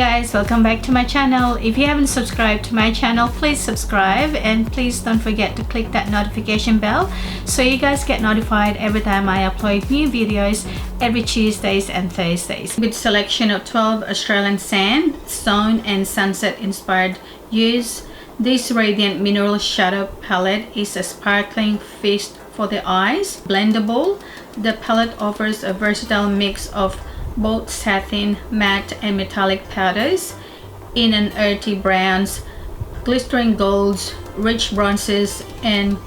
guys, welcome back to my channel. If you haven't subscribed to my channel, please subscribe, and please don't forget to click that notification bell so you guys get notified every time I upload new videos every Tuesdays and Thursdays. With selection of 12 Australian sand, stone and sunset inspired hues, this radiant mineral shadow palette is a sparkling feast for the eyes. Blendable, the palette offers a versatile mix of both satin, matte and metallic powders in an earthy browns, glistering golds, rich bronzes and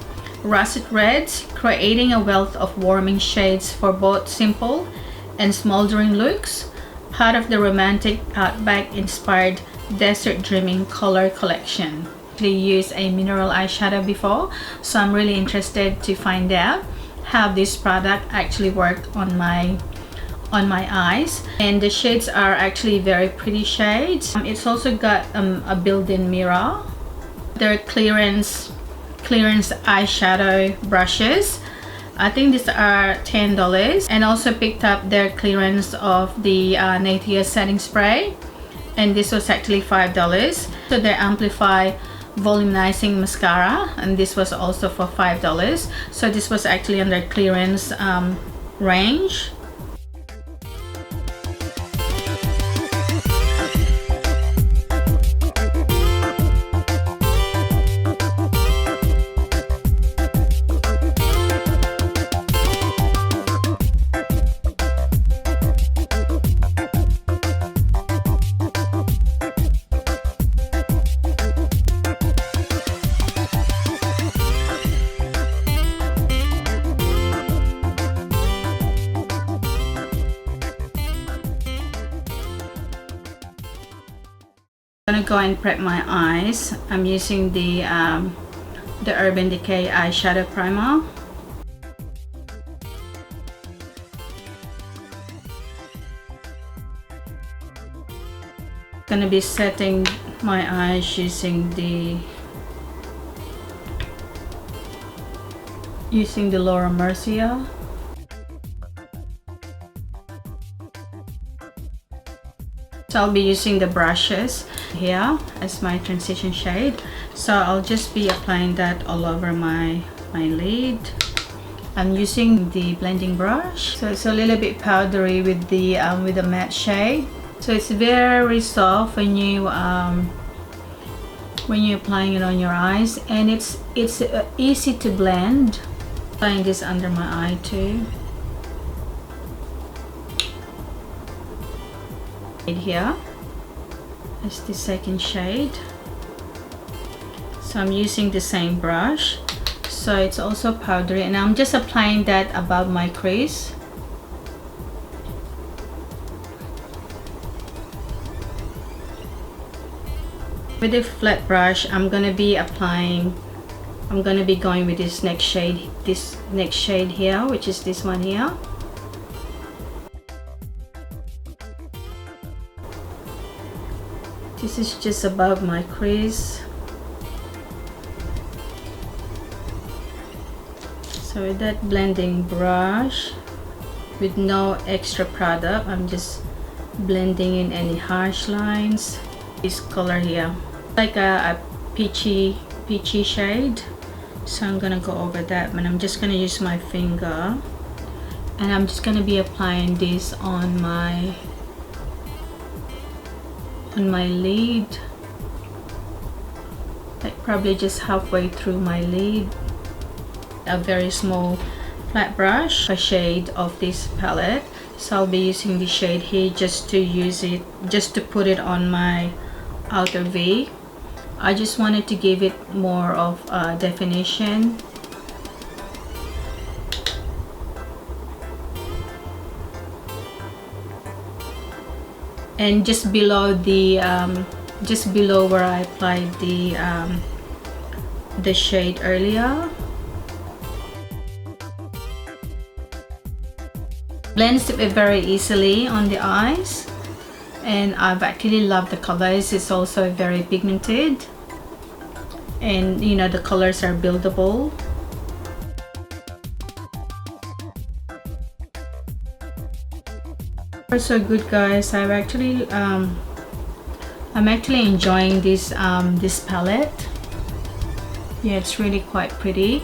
russet reds, creating a wealth of warming shades for both simple and smoldering looks, part of the romantic outback inspired desert dreaming color collection. I used a mineral eyeshadow before, so I'm really interested to find out how this product actually worked on my eyes, and the shades are actually very pretty shades. It's also got a built-in mirror. They're clearance eyeshadow brushes. I think these are $10, and also picked up their clearance of the Natia setting spray, and this was actually $5. So their Amplify volumizing mascara, and this was also for $5. So this was actually under clearance range. I'm gonna go and prep my eyes. I'm using the Urban Decay eyeshadow primer. Gonna be setting my eyes using the Laura Mercier. So I'll be using the brushes here as my transition shade. So I'll just be applying that all over my lid. I'm using the blending brush, so it's a little bit powdery with the matte shade. So it's very soft when you're applying it on your eyes, and it's easy to blend. Applying this under my eye too. Here is the second shade, so I'm using the same brush, so it's also powdery, and I'm just applying that above my crease. With a flat brush, I'm gonna be going with this next shade here, which is this one here. This is just above my crease. So with that blending brush, with no extra product, I'm just blending in any harsh lines. This color here, like a peachy shade. So I'm gonna go over that, but I'm just gonna use my finger, and I'm just gonna be applying this on my lid, like probably just halfway through my lid. A very small flat brush, a shade of this palette, so I'll be using the shade here just to put it on my outer V. I just wanted to give it more of definition. And just below where I applied the shade earlier. Blends it very easily on the eyes, and I've actually loved the colors. It's also very pigmented, and you know, the colors are buildable. So good, guys. I've actually I'm actually enjoying this this palette. Yeah, it's really quite pretty.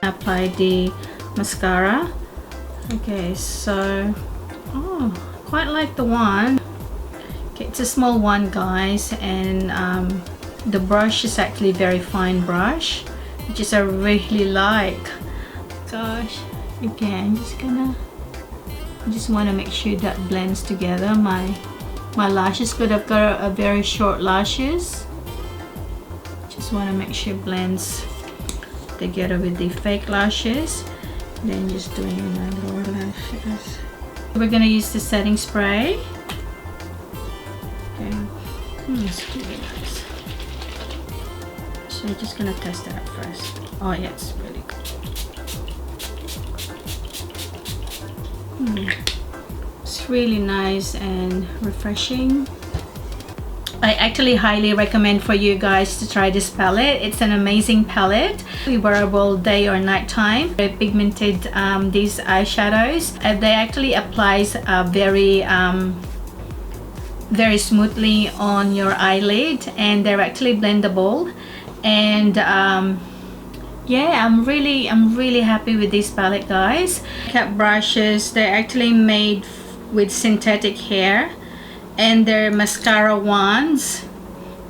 Apply the mascara. Okay, so quite like the one. Okay, it's a small one, guys, and the brush is actually very fine brush, which is I really like. Gosh, again, just want to make sure that blends together. My lashes, could have got a very short lashes. Just want to make sure it blends together with the fake lashes. Then just doing my lower lashes. We're gonna use the setting spray. Okay, it's really nice. So I'm just gonna test it out first. Oh yeah, it's really good. It's really nice and refreshing. I actually highly recommend for you guys to try this palette. It's an amazing palette. Wearable day or night time. Very pigmented these eyeshadows. They actually applies very very smoothly on your eyelid, and they're actually blendable. And yeah, I'm really happy with this palette, guys. Makeup brushes, they're actually made with synthetic hair. And their mascara wands,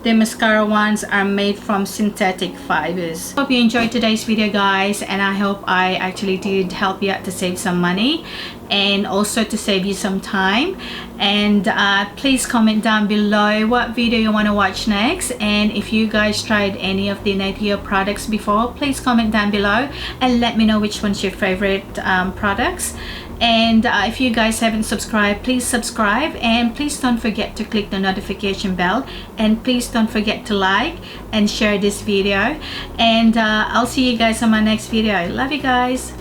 the mascara wands are made from synthetic fibers. Hope you enjoyed today's video, guys, and I hope I actually did help you out to save some money and also to save you some time. And please comment down below what video you want to watch next, and if you guys tried any of the Natio products before, please comment down below and let me know which one's your favorite products. And if you guys haven't subscribed, please subscribe, and please don't forget to click the notification bell, and please don't forget to like and share this video. And I'll see you guys on my next video. Love you guys.